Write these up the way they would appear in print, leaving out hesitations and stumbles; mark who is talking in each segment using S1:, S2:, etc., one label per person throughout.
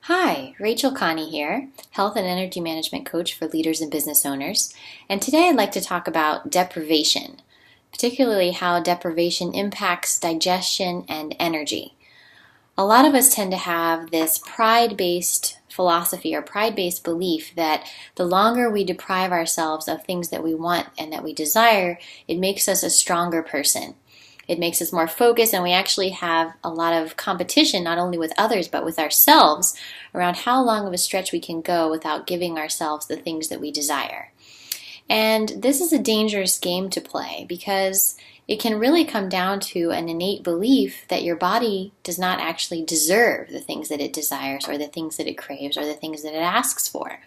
S1: Hi, Rachel Connie here, Health and Energy Management Coach for leaders and business owners. And today I'd like to talk about deprivation, particularly how deprivation impacts digestion and energy. A lot of us tend to have this pride-based philosophy or pride-based belief that the longer we deprive ourselves of things that we want and that we desire, it makes us a stronger person. It makes us more focused, and we actually have a lot of competition, not only with others, but with ourselves, around how long of a stretch we can go without giving ourselves the things that we desire. And this is a dangerous game to play because it can really come down to an innate belief that your body does not actually deserve the things that it desires or the things that it craves or the things that it asks for.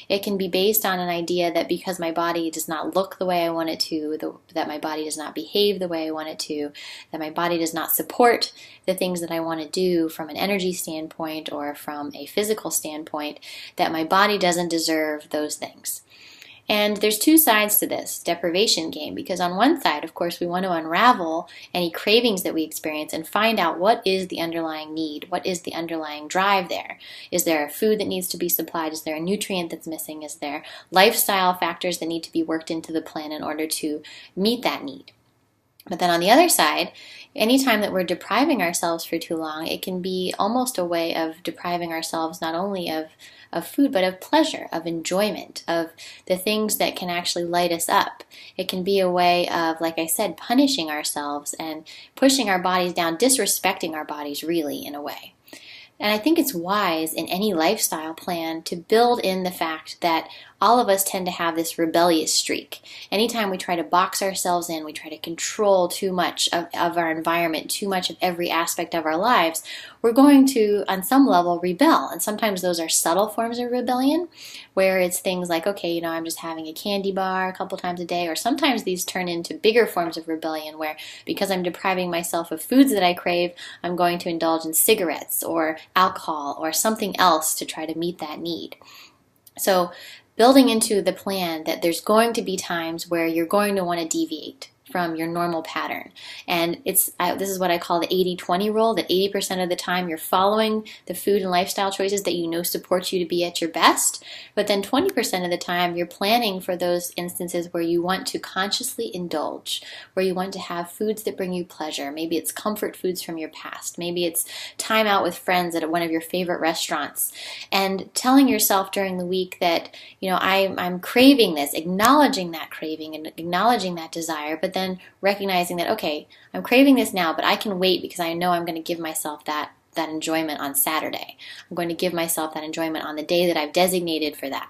S1: It can be based on an idea that because my body does not look the way I want it to, that my body does not behave the way I want it to, that my body does not support the things that I want to do from an energy standpoint or from a physical standpoint, that my body doesn't deserve those things. And there's two sides to this deprivation game, because on one side, of course, we want to unravel any cravings that we experience and find out what is the underlying need, what is the underlying drive there. Is there a food that needs to be supplied? Is there a nutrient that's missing? Is there lifestyle factors that need to be worked into the plan in order to meet that need? But then on the other side, anytime that we're depriving ourselves for too long, it can be almost a way of depriving ourselves not only of food, but of pleasure, of enjoyment, of the things that can actually light us up. It can be a way of, like I said, punishing ourselves and pushing our bodies down, disrespecting our bodies really in a way. And I think it's wise in any lifestyle plan to build in the fact that all of us tend to have this rebellious streak. Anytime we try to box ourselves in, we try to control too much of our environment, too much of every aspect of our lives, we're going to, on some level, rebel. And sometimes those are subtle forms of rebellion, where it's things like, okay, I'm just having a candy bar a couple times a day, or sometimes these turn into bigger forms of rebellion, where because I'm depriving myself of foods that I crave, I'm going to indulge in cigarettes or alcohol or something else to try to meet that need. So building into the plan that there's going to be times where you're going to want to deviate from your normal pattern. And this is what I call the 80-20 rule, that 80% of the time you're following the food and lifestyle choices that you know support you to be at your best, but then 20% of the time you're planning for those instances where you want to consciously indulge, where you want to have foods that bring you pleasure. Maybe it's comfort foods from your past. Maybe it's time out with friends at one of your favorite restaurants, and telling yourself during the week that, I'm craving this, acknowledging that craving and acknowledging that desire, but then recognizing that, okay, I'm craving this now, but I can wait because I know I'm going to give myself that enjoyment on Saturday. I'm going to give myself that enjoyment on the day that I've designated for that.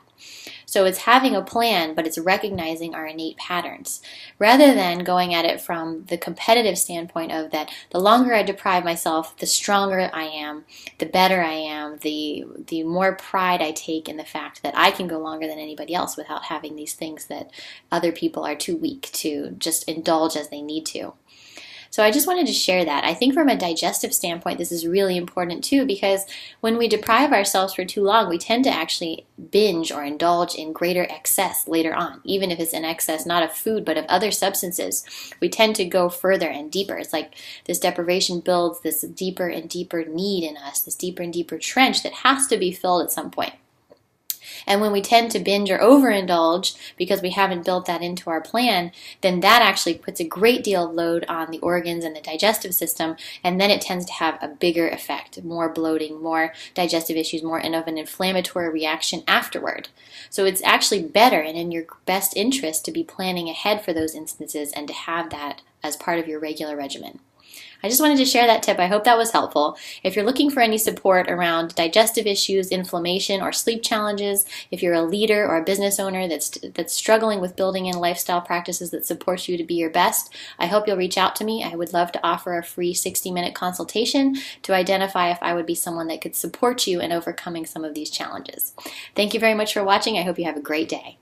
S1: So it's having a plan, but it's recognizing our innate patterns, rather than going at it from the competitive standpoint of that the longer I deprive myself, the stronger I am, the better I am, the more pride I take in the fact that I can go longer than anybody else without having these things that other people are too weak to just indulge as they need to. So I just wanted to share that. I think from a digestive standpoint, this is really important too, because when we deprive ourselves for too long, we tend to actually binge or indulge in greater excess later on, even if it's an excess not of food, but of other substances. We tend to go further and deeper. It's like this deprivation builds this deeper and deeper need in us, this deeper and deeper trench that has to be filled at some point. And when we tend to binge or overindulge because we haven't built that into our plan, then that actually puts a great deal of load on the organs and the digestive system, and then it tends to have a bigger effect, more bloating, more digestive issues, more of an inflammatory reaction afterward. So it's actually better and in your best interest to be planning ahead for those instances and to have that as part of your regular regimen. I just wanted to share that tip. I hope that was helpful. If you're looking for any support around digestive issues, inflammation, or sleep challenges, if you're a leader or a business owner that's struggling with building in lifestyle practices that support you to be your best, I hope you'll reach out to me. I would love to offer a free 60-minute consultation to identify if I would be someone that could support you in overcoming some of these challenges. Thank you very much for watching. I hope you have a great day.